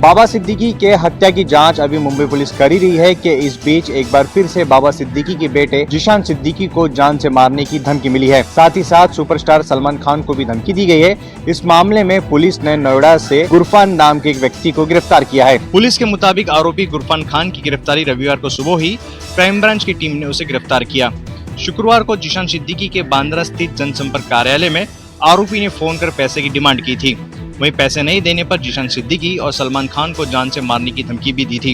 बाबा सिद्दीकी के हत्या की जांच अभी मुंबई पुलिस कर ही रही है कि इस बीच एक बार फिर से बाबा सिद्दीकी के बेटे जीशान सिद्दीकी को जान से मारने की धमकी मिली है। साथ ही साथ सुपरस्टार सलमान खान को भी धमकी दी गई है। इस मामले में पुलिस ने नोएडा से गुरफान नाम के एक व्यक्ति को गिरफ्तार किया है। पुलिस के मुताबिक आरोपी गुरफान खान की गिरफ्तारी रविवार को सुबह ही क्राइम ब्रांच की टीम ने उसे गिरफ्तार किया। शुक्रवार को जीशान सिद्दीकी के बांद्रा स्थित जनसंपर्क कार्यालय में आरोपी ने फोन कर पैसे की डिमांड की थी। वहीं पैसे नहीं देने पर जीशान सिद्दीकी और सलमान खान को जान से मारने की धमकी भी दी थी।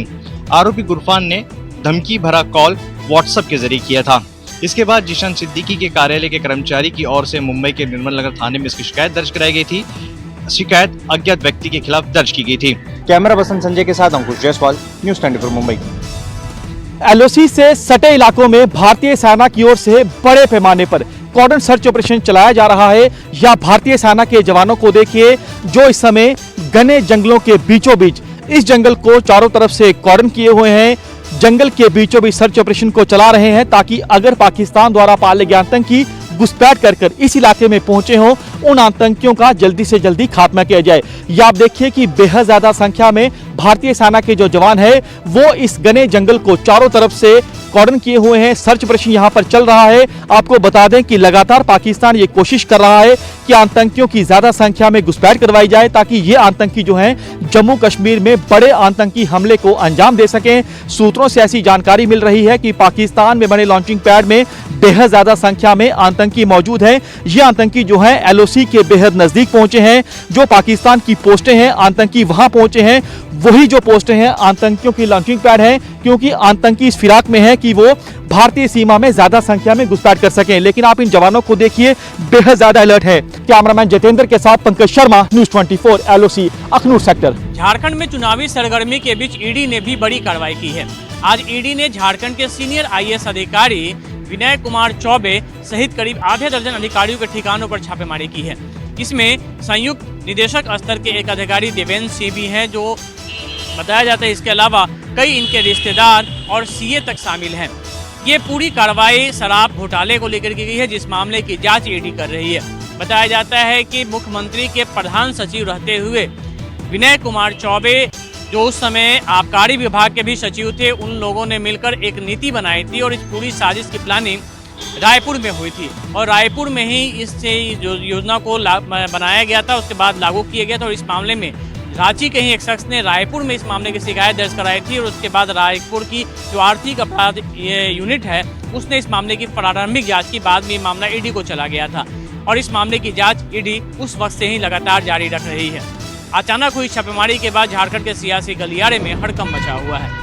आरोपी गुरफान ने धमकी भरा कॉल व्हाट्सएप के जरिए किया था। इसके बाद जीशान सिद्दीकी के कार्यालय के कर्मचारी की ओर से मुंबई के निर्मल नगर थाने में इसकी शिकायत दर्ज कराई गई थी। शिकायत अज्ञात व्यक्ति के खिलाफ दर्ज की गई थी। कैमरा पर्सन संजय के साथ अंकुश जायसवाल, न्यूज़ 24 मुंबई। एलओसी से सटे इलाकों में भारतीय सेना की ओर से बड़े पैमाने पर कॉर्डन सर्च ऑपरेशन चलाया जा रहा है। या भारतीय सेना के जवानों को देखिए जो इस समय घने जंगलों के बीचों बीच इस जंगल को चारों तरफ से कॉर्डन किए हुए हैं। जंगल के बीचों बीच सर्च ऑपरेशन को चला रहे हैं ताकि अगर पाकिस्तान द्वारा पाले गए आतंकी घुसपैठ कर इस इलाके में पहुंचे हों, उन आतंकियों का जल्दी से जल्दी खात्मा किया जाए। या आप देखिए कि बेहद ज्यादा संख्या में भारतीय सेना के जो जवान है वो इस घने जंगल को चारों तरफ से कॉर्डन किए हुए हैं। सर्च ऑपरेशन यहां पर चल रहा है। आपको बता दें कि लगातार पाकिस्तान ये कोशिश कर रहा है कि आतंकियों की ज्यादा संख्या में घुसपैठ करवाई जाए ताकि ये आतंकी जो हैं जम्मू कश्मीर में बड़े आतंकी हमले को अंजाम दे सकें। सूत्रों से ऐसी जानकारी मिल रही है कि पाकिस्तान में बने लॉन्चिंग पैड में बेहद ज्यादा संख्या में आतंकी मौजूद हैं। ये आतंकी जो हैं एलओसी के बेहद नजदीक पहुंचे हैं। जो पाकिस्तान की पोस्टें हैं आतंकी वहां पहुंचे हैं, वही जो पोस्टें हैं आतंकियों की लॉन्चिंग पैड हैं, क्योंकि आतंकी इस फिराक में है कि वो भारतीय सीमा में ज्यादा संख्या में घुसपैठ कर सकें। लेकिन आप इन जवानों को देखिए बेहद ज्यादा अलर्ट है। कैमरामैन जितेंद्र के साथ Pankaj Sharma, news 24 LOC Akhnoor sector. Jharkhand में चुनावी सरगर्मी के बीच ईडी ने भी बड़ी कार्रवाई की है। आज ईडी ने झारखंड के सीनियर आईएएस अधिकारी विनय कुमार चौबे सहित करीब आधे दर्जन अधिकारियों के ठिकानों पर छापेमारी की है। इसमें संयुक्त निदेशक स्तर के एक अधिकारी देवेंद्र सिंह भी हैं जो बताया जाता है। इसके अलावा कई इनके रिश्तेदार और सीए तक शामिल हैं। ये पूरी कार्रवाई शराब घोटाले को लेकर की गई है जिस मामले की जांच ईडी कर रही है। बताया जाता है कि मुख्यमंत्री के प्रधान सचिव रहते हुए विनय कुमार चौबे जो उस समय आबकारी विभाग के भी सचिव थे, उन लोगों ने मिलकर एक नीति बनाई थी और इस पूरी साजिश की प्लानिंग रायपुर में हुई थी और रायपुर में ही इस योजना को बनाया गया था, उसके बाद लागू किया गया था। और इस मामले में रांची के ही एक शख्स ने रायपुर में इस मामले की शिकायत दर्ज कराई थी और उसके बाद रायपुर की जो आर्थिक अपराध यूनिट है उसने इस मामले की प्रारंभिक जांच की। बाद में ये मामला ईडी को चला गया था और इस मामले की जांच ईडी उस वक्त से ही लगातार जारी रख रही है। अचानक हुई छापेमारी के बाद झारखंड के सियासी गलियारे में हड़कंप मचा हुआ है।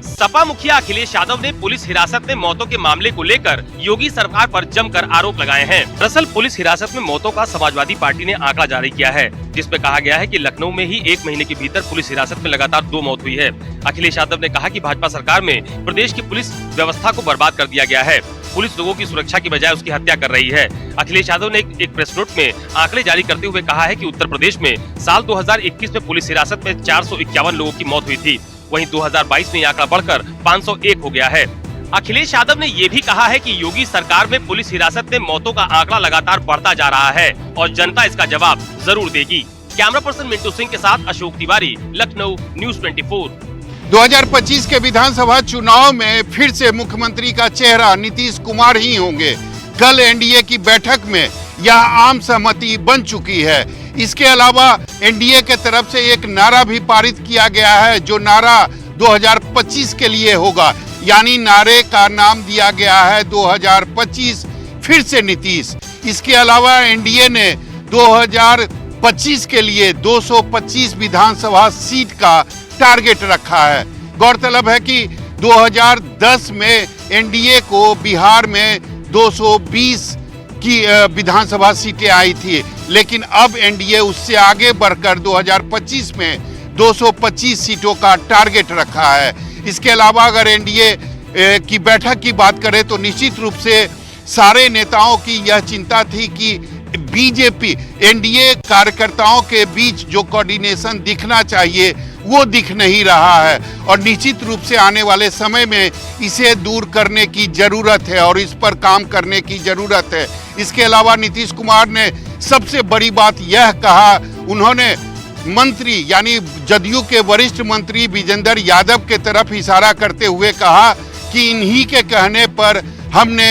सपा मुखिया अखिलेश यादव ने पुलिस हिरासत में मौतों के मामले को लेकर योगी सरकार पर जमकर आरोप लगाए हैं। दरअसल पुलिस हिरासत में मौतों का समाजवादी पार्टी ने आंकड़ा जारी किया है जिसमें कहा गया है कि लखनऊ में ही 1 महीने के भीतर पुलिस हिरासत में लगातार 2 मौत हुई है। अखिलेश यादव ने कहा कि भाजपा सरकार में प्रदेश की पुलिस व्यवस्था को बर्बाद कर दिया गया है। पुलिस लोगों की सुरक्षा की बजाय उसकी हत्या कर रही है। अखिलेश यादव ने एक प्रेस नोट में आंकड़े जारी करते हुए कहा है कि उत्तर प्रदेश में साल 2021 में पुलिस हिरासत में 451 लोगों की मौत हुई थी। वहीं 2022 में यह आंकड़ा बढ़कर 501 हो गया है। अखिलेश यादव ने ये भी कहा है कि योगी सरकार में पुलिस हिरासत में मौतों का आंकड़ा लगातार बढ़ता जा रहा है और जनता इसका जवाब जरूर देगी। कैमरा पर्सन मिंटू सिंह के साथ अशोक तिवारी, लखनऊ, न्यूज़ 24। 2025 के विधानसभा चुनाव में फिर से मुख्यमंत्री का चेहरा नीतीश कुमार ही होंगे। कल एनडीए की बैठक में यह आम सहमति बन चुकी है। इसके अलावा एनडीए के तरफ से एक नारा भी पारित किया गया है जो नारा 2025 के लिए होगा, यानी नारे का नाम दिया गया है 2025 फिर से नीतीश। इसके अलावा एनडीए ने 2025 के लिए 225 विधानसभा सीट का टारगेट रखा है। गौरतलब है कि 2010 में एनडीए को बिहार में 220 की विधानसभा सीटें आई थी, लेकिन अब एनडीए उससे आगे बढ़कर 2025 में 225 सीटों का टारगेट रखा है। इसके अलावा अगर एनडीए की बैठक की बात करें तो निश्चित रूप से सारे नेताओं की यह चिंता थी कि बीजेपी एनडीए कार्यकर्ताओं के बीच जो कोऑर्डिनेशन दिखना चाहिए वो दिख नहीं रहा है और निश्चित रूप से आने वाले समय में इसे दूर करने की जरूरत है और इस पर काम करने की जरूरत है। इसके अलावा नीतीश कुमार ने सबसे बड़ी बात यह कहा, उन्होंने मंत्री यानी जदयू के वरिष्ठ मंत्री विजेंद्र यादव के तरफ इशारा करते हुए कहा कि इन्हीं के कहने पर हमने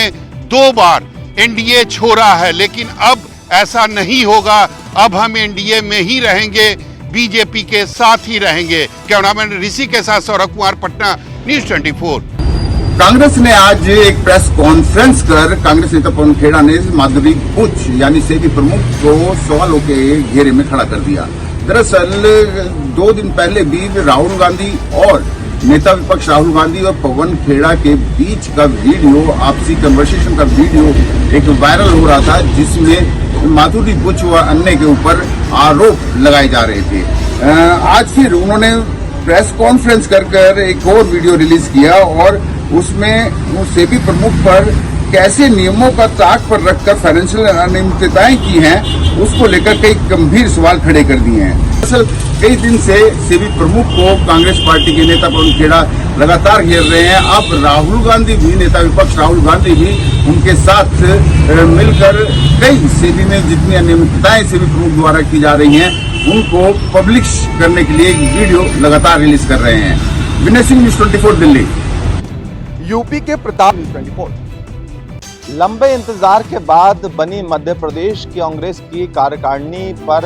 2 बार एनडीए छोड़ा है, लेकिन अब ऐसा नहीं होगा। अब हम एनडीए में ही रहेंगे, बीजेपी के साथ ही रहेंगे। कैमरामैन ऋषि के साथ सौरभ कुमार, पटना, न्यूज़ 24। कांग्रेस ने आज एक प्रेस कॉन्फ्रेंस कर कांग्रेस नेता पवन खेड़ा ने माधुरी बुच यानी सेबी प्रमुख को सवालों के घेरे में खड़ा कर दिया। दरअसल 2 दिन पहले भी राहुल गांधी और नेता विपक्ष राहुल गांधी और पवन खेड़ा के बीच का वीडियो, आपसी कन्वर्सेशन का वीडियो एक वायरल हो रहा था, जिसमें माधुरी बुच व अन्य के ऊपर आरोप लगाए जा रहे थे। आज फिर उन्होंने प्रेस कॉन्फ्रेंस कर एक और वीडियो रिलीज किया और उसमें सेबी प्रमुख पर कैसे नियमों का ताक पर रखकर फाइनेंशियल अनियमितताएं की हैं, उसको लेकर कई गंभीर सवाल खड़े कर दिए हैं। दरअसल कई दिन से सेबी प्रमुख को कांग्रेस पार्टी के नेता पवन खेड़ा लगातार घेर रहे हैं। अब राहुल गांधी भी, नेता विपक्ष राहुल गांधी भी उनके साथ मिलकर कई सेबी में जितनी अनियमितताएं सेबी प्रमुख द्वारा की जा रही हैं, उनको पब्लिश करने के लिए एक वीडियो लगातार रिलीज कर रहे हैं। विनय सिंह, न्यूज़ 24 दिल्ली। यूपी के प्रताप, न्यूज़ 24। लंबे इंतजार के बाद बनी मध्य प्रदेश की कांग्रेस की कार्यकारिणी पर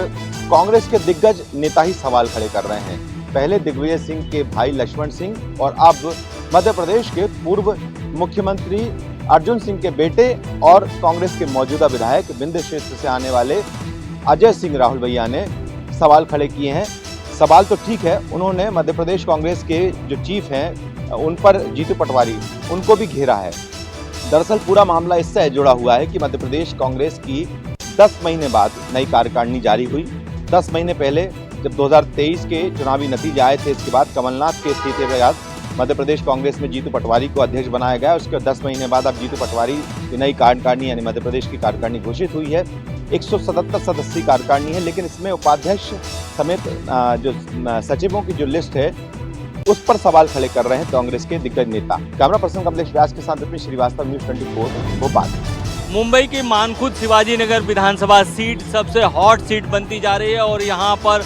कांग्रेस के दिग्गज नेता ही सवाल खड़े कर रहे हैं। पहले दिग्विजय सिंह के भाई लक्ष्मण सिंह और अब मध्य प्रदेश के पूर्व मुख्यमंत्री अर्जुन सिंह के बेटे और कांग्रेस के मौजूदा विधायक विंध्य क्षेत्र से आने वाले अजय सिंह राहुल भैया ने सवाल खड़े किए हैं। सवाल तो ठीक है, उन्होंने मध्य प्रदेश कांग्रेस के जो चीफ हैं उन पर जीतू पटवारी, उनको भी घेरा है। दरअसल पूरा मामला इससे जुड़ा हुआ है कि मध्य प्रदेश कांग्रेस की 10 महीने बाद नई कार्यकारिणी जारी हुई। 10 महीने पहले जब 2023 के चुनावी नतीजे आए थे, इसके बाद कमलनाथ के इस्तीफे के बाद मध्य प्रदेश कांग्रेस में जीतू पटवारी को अध्यक्ष बनाया गया। उसके 10 महीने बाद अब जीतू पटवारी की नई कार्यकारिणी यानी मध्य प्रदेश की कार्यकारिणी घोषित हुई है। 177 सदस्यीय कार्यकारिणी है, लेकिन इसमें उपाध्यक्ष समेत जो सचिवों की जो लिस्ट है उस पर सवाल खड़े कर रहे हैं कांग्रेस के दिग्गज नेता। कैमरा पर्सन कमलेश व्यास के साथ विपिन श्रीवास्तव, न्यूज़ 24 भोपाल। मुंबई की मानखुद शिवाजीनगर विधानसभा सीट सबसे हॉट सीट बनती जा रही है और यहाँ पर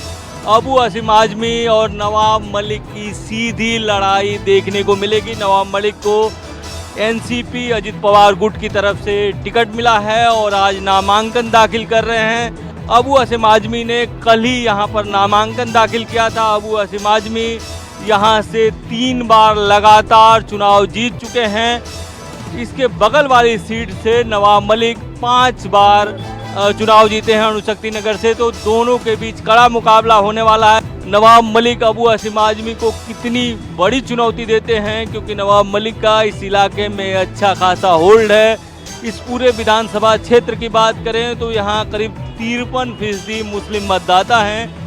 अबू असीम आजमी और नवाब मलिक की सीधी लड़ाई देखने को मिलेगी। नवाब मलिक को एनसीपी अजित पवार गुट की तरफ से टिकट मिला है और आज नामांकन दाखिल कर रहे हैं। अबू असीम आजमी ने कल ही यहाँ पर नामांकन दाखिल किया था। अबू असीम आजमी यहाँ से 3 बार लगातार चुनाव जीत चुके हैं। इसके बगल वाली सीट से नवाब मलिक 5 बार चुनाव जीते हैं अणुशक्ति नगर से, तो दोनों के बीच कड़ा मुकाबला होने वाला है। नवाब मलिक अबू असीम आजमी को कितनी बड़ी चुनौती देते हैं, क्योंकि नवाब मलिक का इस इलाके में अच्छा खासा होल्ड है। इस पूरे विधानसभा क्षेत्र की बात करें तो यहाँ करीब 53% मुस्लिम मतदाता हैं।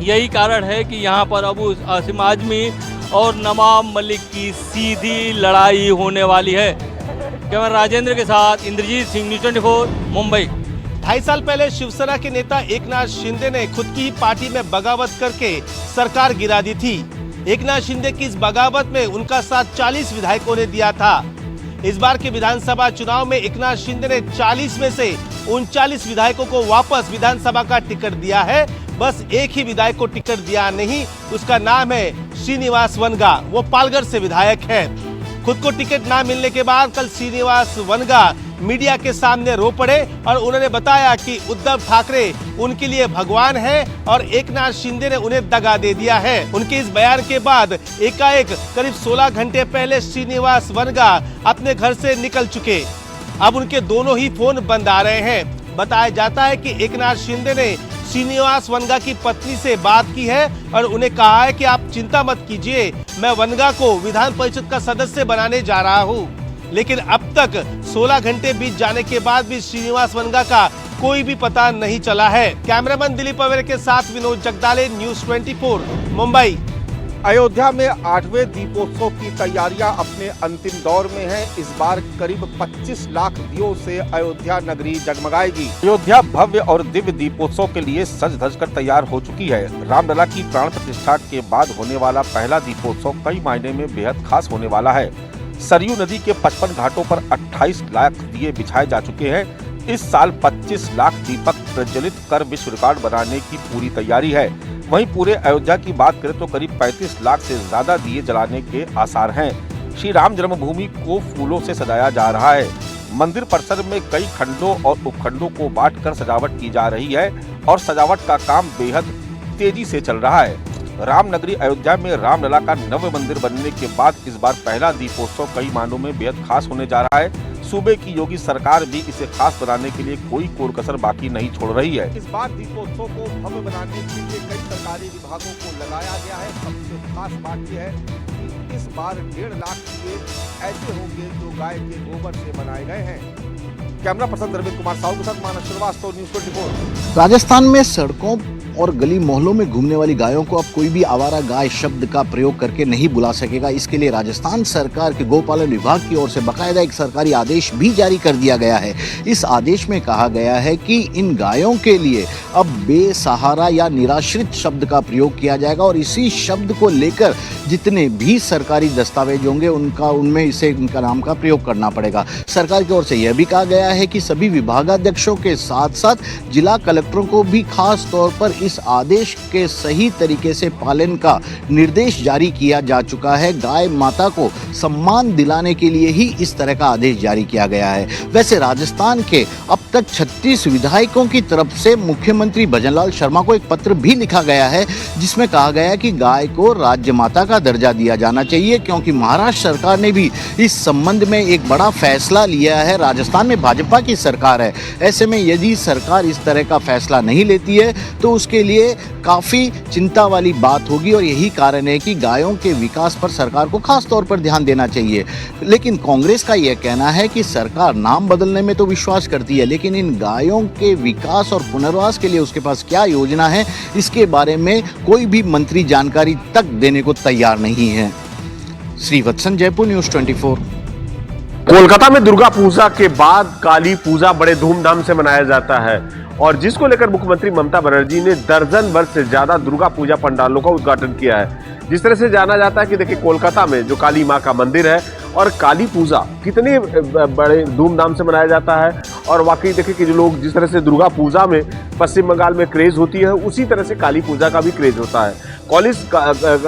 यही कारण है कि यहाँ पर अबू असीम आजमी और नवाब मलिक की सीधी लड़ाई होने वाली है। कैमरा राजेंद्र के साथ इंद्रजीत सिंह, न्यूज़ 24 मुंबई। 2.5 साल पहले शिवसेना के नेता एकनाथ शिंदे ने खुद की ही पार्टी में बगावत करके सरकार गिरा दी थी। एकनाथ शिंदे की इस बगावत में उनका साथ 40 विधायकों ने दिया था। इस बार के विधानसभा चुनाव में एकनाथ शिंदे ने 40 में से 39 विधायकों को वापस विधानसभा का टिकट दिया है। बस एक ही विधायक को टिकट दिया नहीं, उसका नाम है श्रीनिवास वनगा। वो पालघर से विधायक है। खुद को टिकट ना मिलने के बाद कल श्रीनिवास वनगा मीडिया के सामने रो पड़े और उन्होंने बताया कि उद्धव ठाकरे उनके लिए भगवान है और एकनाथ शिंदे ने उन्हें दगा दे दिया है। उनके इस बयान के बाद एकाएक करीब 16 घंटे पहले श्रीनिवास वनगा अपने घर से निकल चुके। अब उनके दोनों ही फोन बंद आ रहे हैं। बताया जाता है कि एकनाथ शिंदे ने श्रीनिवास वनगा की पत्नी से बात की है और उन्हें कहा है कि आप चिंता मत कीजिए, मैं वनगा को विधान परिषद का सदस्य बनाने जा रहा हूं। लेकिन अब तक 16 घंटे बीत जाने के बाद भी श्रीनिवास वनगा का कोई भी पता नहीं चला है। कैमरामैन दिलीप अवेरे के साथ विनोद जगदाले, न्यूज़ 24 मुंबई। अयोध्या में 8वें दीपोत्सव की तैयारियां अपने अंतिम दौर में हैं। इस बार करीब 25 लाख दियों से अयोध्या नगरी जगमगाएगी। अयोध्या भव्य और दिव्य दीपोत्सव के लिए सज धज कर तैयार हो चुकी है। रामलला की प्राण प्रतिष्ठा के बाद होने वाला पहला दीपोत्सव कई मायने में बेहद खास होने वाला है। सरयू नदी के 55 घाटों पर 28 लाख दिए बिछाए जा चुके हैं। इस साल 25 लाख दीपक प्रज्वलित कर विश्व रिकॉर्ड बनाने की पूरी तैयारी है। वहीं पूरे अयोध्या की बात करें तो करीब 35 लाख से ज्यादा दिए जलाने के आसार हैं। श्री राम जन्मभूमि को फूलों से सजाया जा रहा है। मंदिर परिसर में कई खंडों और उपखंडों को बांटकर सजावट की जा रही है और सजावट का काम बेहद तेजी से चल रहा है। रामनगरी अयोध्या में रामलला का नव मंदिर बनने के बाद इस बार पहला दीपोत्सव कई मायनों में बेहद खास होने जा रहा है। सूबे की योगी सरकार भी इसे खास बनाने के लिए कोई कोर कसर बाकी नहीं छोड़ रही है। इस बार दीपोत्सव को भव्य बनाने के लिए कई सरकारी विभागों को लगाया गया है। सबसे खास बात यह है कि इस बार 1.5 लाख दिए ऐसे होंगे जो गाय के गोबर से बनाए गए हैं। कैमरा पर्सन अरविंद कुमार साहू के साथ मानस श्रीवास्तव, न्यूज़ 24। राजस्थान में सड़कों और गली मोहल्लों में घूमने वाली गायों को अब कोई भी आवारा गाय शब्द का प्रयोग करके नहीं बुला सकेगा। इसके लिए राजस्थान सरकार के गौपालन विभाग की ओर से बाकायदा एक सरकारी आदेश भी जारी कर दिया गया है। इस आदेश में कहा गया है कि इन गायों के लिए अब बेसहारा या निराश्रित शब्द का प्रयोग किया जाएगा और इसी शब्द को लेकर जितने भी सरकारी दस्तावेज होंगे उनमें इसे इनका नाम का प्रयोग करना पड़ेगा। सरकार की ओर से यह भी कहा गया है कि सभी विभागाध्यक्षों के साथ साथ जिला कलेक्टरों को भी खास तौर पर इस आदेश के सही तरीके से पालन का निर्देश जारी किया जा चुका है। गाय माता को सम्मान दिलाने के लिए ही इस तरह का आदेश जारी किया गया है। वैसे राजस्थान के अब तक 36 विधायकों की तरफ से मुख्यमंत्री भजनलाल शर्मा को एक पत्र भी लिखा गया है जिसमें कहा गया है कि गाय को राज्य माता का दर्जा दिया जाना चाहिए, क्योंकि महाराष्ट्र सरकार ने भी इस संबंध में एक बड़ा फैसला लिया है। राजस्थान में भाजपा की सरकार है, ऐसे में यदि सरकार इस तरह का फैसला नहीं लेती है तो उसके लिए काफी चिंता वाली बात होगी और यही कारण है कि गायों के विकास पर सरकार को खास तौर पर ध्यान देना चाहिए। लेकिन कांग्रेस का यह कहना है कि सरकार नाम बदलने में तो विश्वास करती है, लेकिन इन गायों के विकास और पुनर्वास के लिए उसके पास क्या योजना है इसके बारे में कोई भी मंत्री जानकारी तक देने को तैयार नहीं है। श्रीवत्सन, जयपुर, न्यूज़ 24। कोलकाता में दुर्गा पूजा के बाद काली पूजा बड़े धूमधाम से मनाया जाता है और जिसको लेकर मुख्यमंत्री ममता बनर्जी ने दर्जन भर से ज्यादा दुर्गा पूजा पंडालों का उद्घाटन किया है। जिस तरह से जाना जाता है कि देखिए कोलकाता में जो काली माँ का मंदिर है और काली पूजा कितने बड़े धूमधाम से मनाया जाता है और वाकई देखिए कि जो लोग जिस तरह से दुर्गा पूजा में पश्चिम बंगाल में क्रेज होती है उसी तरह से काली पूजा का भी क्रेज होता है।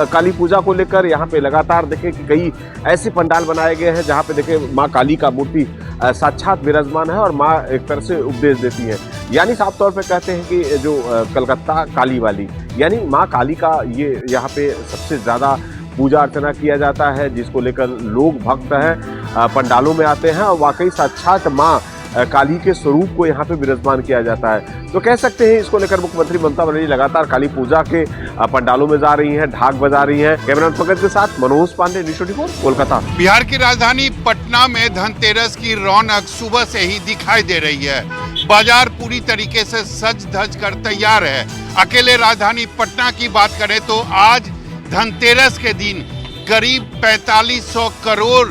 काली पूजा को लेकर यहाँ पे लगातार देखें कि कई ऐसे पंडाल बनाए गए हैं जहाँ पे देखें माँ काली का मूर्ति साक्षात विराजमान है और माँ एक तरह से उपदेश देती है। यानी साफ तौर पे कहते हैं कि जो कलकत्ता काली वाली यानी माँ काली का ये यहाँ पे सबसे ज़्यादा पूजा अर्चना किया जाता है, जिसको लेकर लोग भक्त हैं पंडालों में आते हैं और वाकई साक्षात माँ काली के स्वरूप को यहाँ पे विराजमान किया जाता है। तो कह सकते हैं इसको लेकर मुख्यमंत्री ममता बनर्जी लगातार काली पूजा के पंडालों में जा रही हैं, ढाक बजा रही हैं। कैमरामैन पंकज के साथ मनोज पांडे, न्यूज़ 24, कोलकाता। बिहार की राजधानी पटना में धनतेरस की रौनक सुबह से ही दिखाई दे रही है। बाजार पूरी तरीके से सज धज कर तैयार है। अकेले राजधानी पटना की बात करें तो आज धनतेरस के दिन करीब 4500 करोड़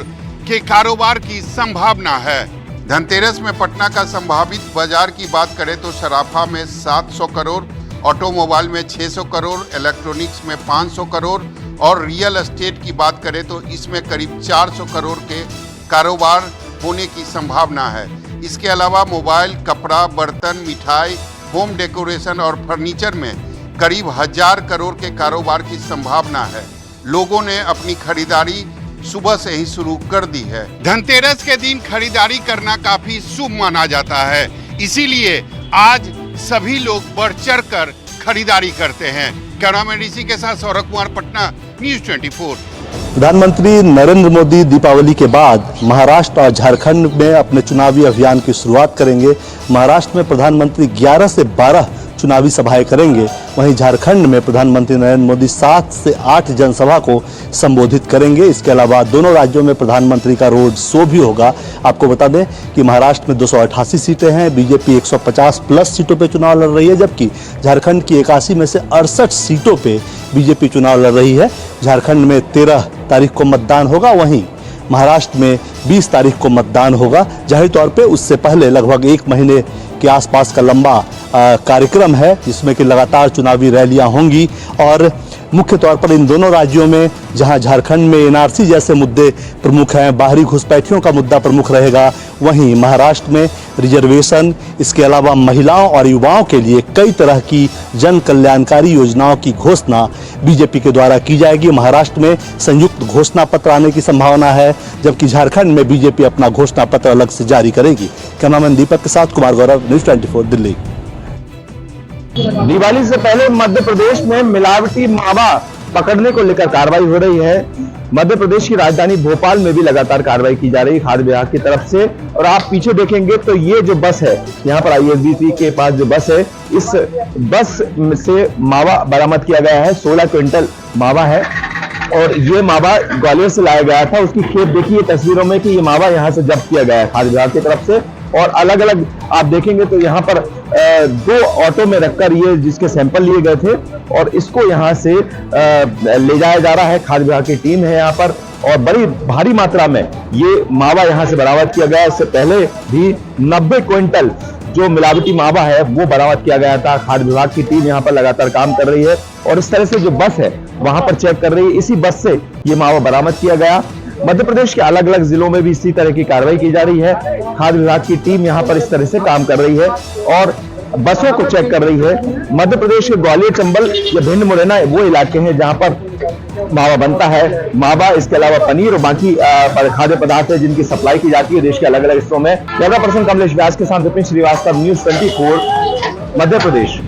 के कारोबार की संभावना है। धनतेरस में पटना का संभावित बाजार की बात करें तो सराफा में 700 करोड़, ऑटोमोबाइल में 600 करोड़, इलेक्ट्रॉनिक्स में 500 करोड़ और रियल एस्टेट की बात करें तो इसमें करीब 400 करोड़ के कारोबार होने की संभावना है। इसके अलावा मोबाइल, कपड़ा, बर्तन, मिठाई, होम डेकोरेशन और फर्नीचर में करीब 1000 करोड़ के कारोबार की संभावना है। लोगों ने अपनी खरीदारी सुबह से ही शुरू कर दी है। धनतेरस के दिन खरीदारी करना काफी शुभ माना जाता है, इसीलिए आज सभी लोग बढ़ चढ़ कर खरीदारी करते हैं। कैमरामैन ऋषि के साथ सौरभ कुमार, पटना, न्यूज़ 24। प्रधानमंत्री नरेंद्र मोदी दीपावली के बाद महाराष्ट्र और झारखंड में अपने चुनावी अभियान की शुरुआत करेंगे। महाराष्ट्र में प्रधानमंत्री 11 से 12 चुनावी सभाएं करेंगे, वहीं झारखंड में प्रधानमंत्री नरेंद्र मोदी 7 से 8 जनसभा को संबोधित करेंगे। इसके अलावा दोनों राज्यों में प्रधानमंत्री का रोड शो भी होगा। आपको बता दें कि महाराष्ट्र में 288 सीटें हैं, बीजेपी 150 प्लस सीटों पे चुनाव लड़ रही है, जबकि झारखंड की 81 में से 68 सीटों पे बीजेपी चुनाव लड़ रही है। झारखंड में 13 तारीख को मतदान होगा, वहीं महाराष्ट्र में 20 तारीख को मतदान होगा। जाहिर तौर पे उससे पहले लगभग 1 महीने के आसपास का लंबा कार्यक्रम है, जिसमें कि लगातार चुनावी रैलियां होंगी और मुख्य तौर पर इन दोनों राज्यों में, जहां झारखंड में एनआरसी जैसे मुद्दे प्रमुख हैं, बाहरी घुसपैठियों का मुद्दा प्रमुख रहेगा, वहीं महाराष्ट्र में रिजर्वेशन, इसके अलावा महिलाओं और युवाओं के लिए कई तरह की जन कल्याणकारी योजनाओं की घोषणा बीजेपी के द्वारा की जाएगी। महाराष्ट्र में संयुक्त घोषणा पत्र आने की संभावना है, जबकि झारखंड में बीजेपी अपना घोषणा पत्र अलग से जारी करेगी। कैमरामैन दीपक के साथ कुमार गौरव, न्यूज़ 24 दिल्ली। दिवाली से पहले मध्य प्रदेश में मिलावटी मावा पकड़ने को लेकर कार्रवाई हो रही है। मध्य प्रदेश की राजधानी भोपाल में भी लगातार कार्रवाई की जा रही है खाद्य विभाग की तरफ से। और आप पीछे देखेंगे तो ये जो बस है, यहाँ पर ISBC के पास जो बस है, इस बस से मावा बरामद किया गया है। 16 क्विंटल मावा है और ये मावा ग्वालियर से लाया गया था। उसकी खेप देखिए तस्वीरों में कि ये मावा यहाँ से जब्त किया गया है खाद्य विभाग की तरफ से। और अलग अलग आप देखेंगे तो यहाँ पर 2 ऑटो में रखकर ये जिसके सैंपल लिए गए थे और इसको यहाँ से ले जाया जा रहा है। खाद्य विभाग की टीम है यहाँ पर और बड़ी भारी मात्रा में ये मावा यहाँ से बरामद किया गया। इससे पहले भी 90 क्विंटल जो मिलावटी मावा है वो बरामद किया गया था। खाद्य विभाग की टीम यहाँ पर लगातार काम कर रही है और इस तरह से जो बस है वहां पर चेक कर रही है। इसी बस से ये मावा बरामद किया गया। मध्य प्रदेश के अलग अलग जिलों में भी इसी तरह की कार्रवाई की जा रही है। खाद्य विभाग की टीम यहाँ पर इस तरह से काम कर रही है और बसों को चेक कर रही है। मध्य प्रदेश के ग्वालियर, चंबल या भिंड, मुरैना वो इलाके हैं जहां पर मावा बनता है। मावा, इसके अलावा पनीर और बाकी खाद्य पदार्थ है जिनकी सप्लाई की जाती है देश के अलग अलग हिस्सों में। कैमरा पर्सन कमलेश व्यास के साथ विपिन श्रीवास्तव, न्यूज़ 24 मध्य प्रदेश।